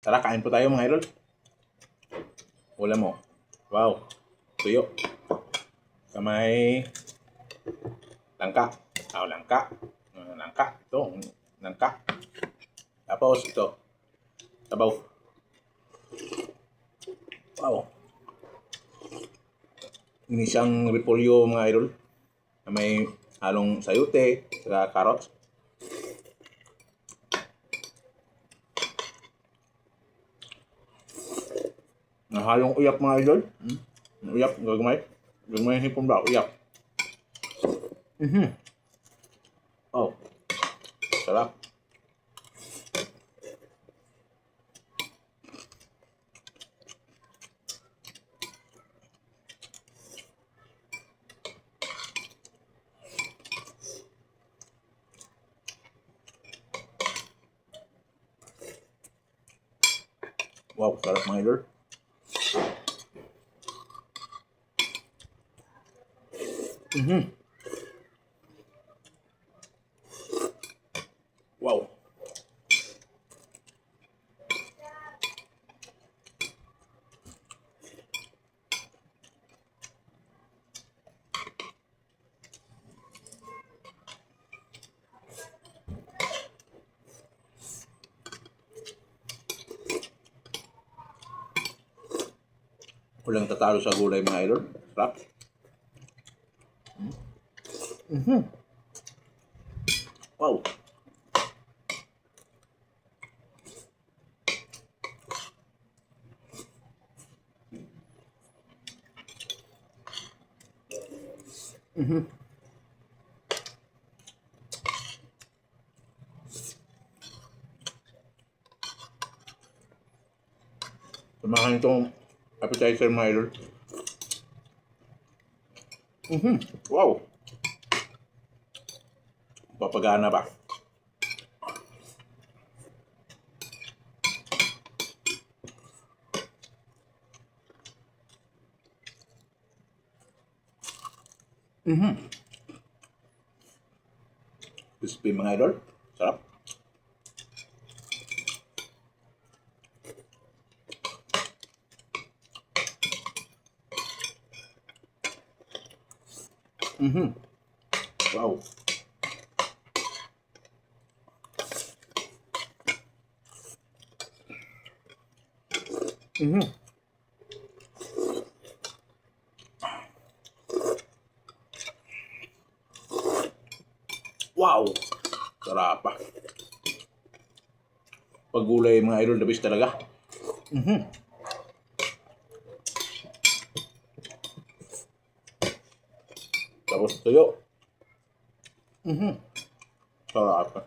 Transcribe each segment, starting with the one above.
Tara, kain po tayo mga idol. Ulam mo. Wow. Tuyo. Sa may langka. Langka. Langka. Ito. Langka. Tapos ito. Sabaw. Wow. Ini siyang repolyo mga idol. Na may halong sayote, saka carrots. Halong uyap mga idol. Uyap, gagmay. Gagmay hipon ba? Uyap. Oh. Sarap. Wow, sarap mga idol. Wow. Walang tatalo sa gulay mga idol. Sarap. Wow. Samahan itong appetizer mga idol. Wow. Papagana pa. Crispy mga idol. Sarap. Wow. Wow. Sarap pa. Pag gulay mga idol, the best talaga. Tapos tuyo. Sarap pa.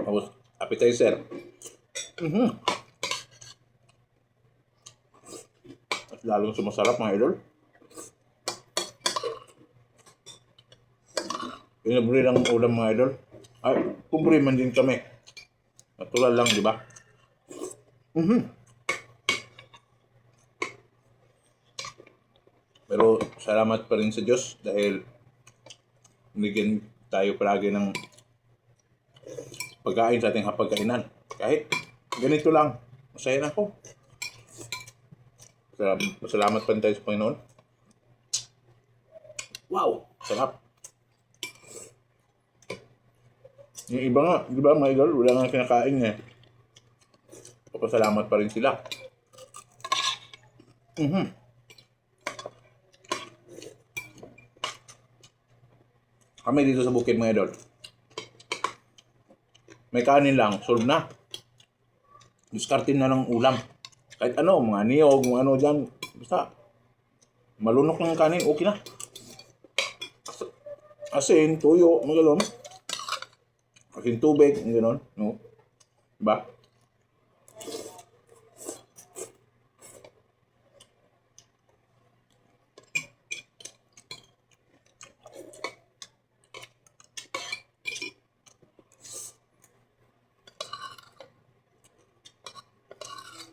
Tapos appetizer. At lalong sumasarap mga idol. Pinabuli lang ulam mga idol. Ay, kumpuri man din kami. Natural lang, di ba? Pero salamat pa rin sa Diyos dahil binigyan tayo palagi ng pagkain sa ating hapagkainan. Kahit ganito lang, masaya na ako. Salamat pa rin tayo sa Panginoon. Wow! Sarap! Yung iba nga, di ba mga idol, wala nga kinakain eh. Papasalamat pa rin sila. Kami dito sa bukid mga idol. May kanin lang, solve na. Diskartin na ng ulam. Kahit ano, mga niyog, mga ano dyan. Basta, malunok ng kanin, okay na. Asin, tuyo, mga galon. Asin tubig, mga ganon. No? Diba?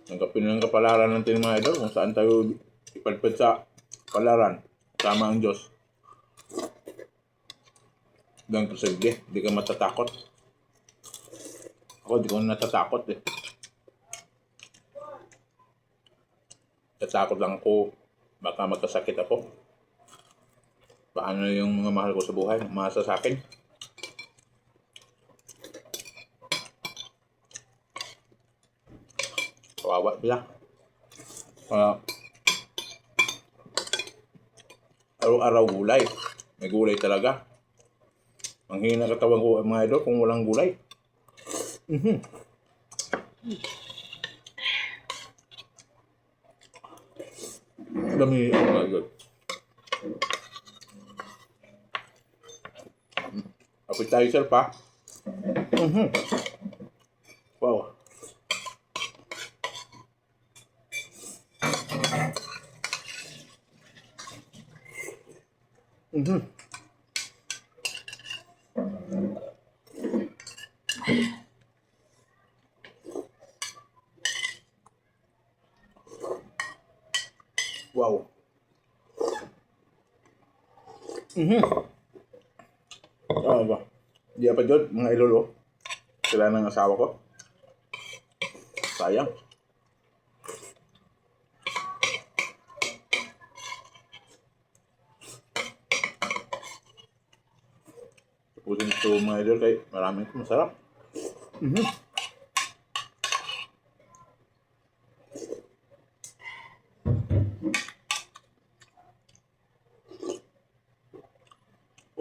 Tanggapin ng kapalaran natin mga idol kung saan tayo ipadpad sa kapalaran. Tama ang Diyos. Hanggang posible, hindi ka matatakot. Ako Ako, di ko natatakot eh. Natatakot lang ako, baka magkasakit ako. Paano yung mga mahal ko sa buhay, umasa sa akin. Kawawa sila. Kaya, araw-araw gulay. May gulay talaga. Ang hina katawan ko mga idol kung walang gulay. Dami mga idol. Appetizer pa. Wow. Wow. Ba? Di pa dyan, mga idol oh. Sila ng asawa ko. Sayang. Tapusin ito mga idol kay maraming ito masarap.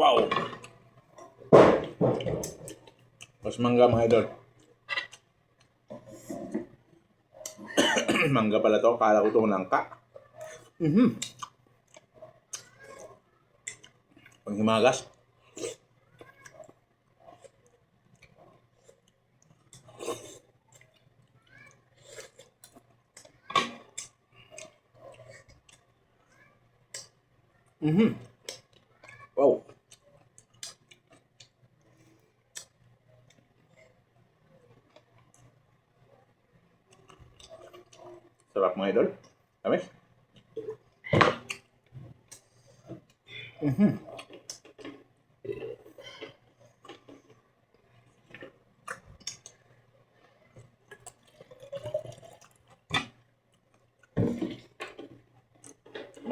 Wow. Mas mangga mga idol. Mangga pala to, kala ko itong langka. Panghimagas. Wow. Sarap mga idol. Tamis.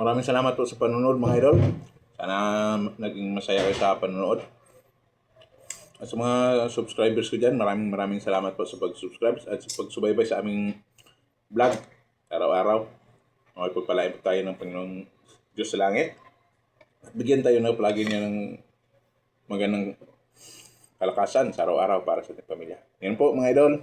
Maraming salamat po sa panonood mga idol. Sana naging masaya kayo sa panonood. At sa mga subscribers ko dyan, maraming salamat po sa pag-subscribe at sa pagsubaybay sa aming vlog araw-araw. Makipagpalain po tayo ng Panginoong Diyos sa langit. At bigyan tayo na palagi niya ng magandang kalakasan sa araw-araw para sa ating pamilya. Yan po mga idol.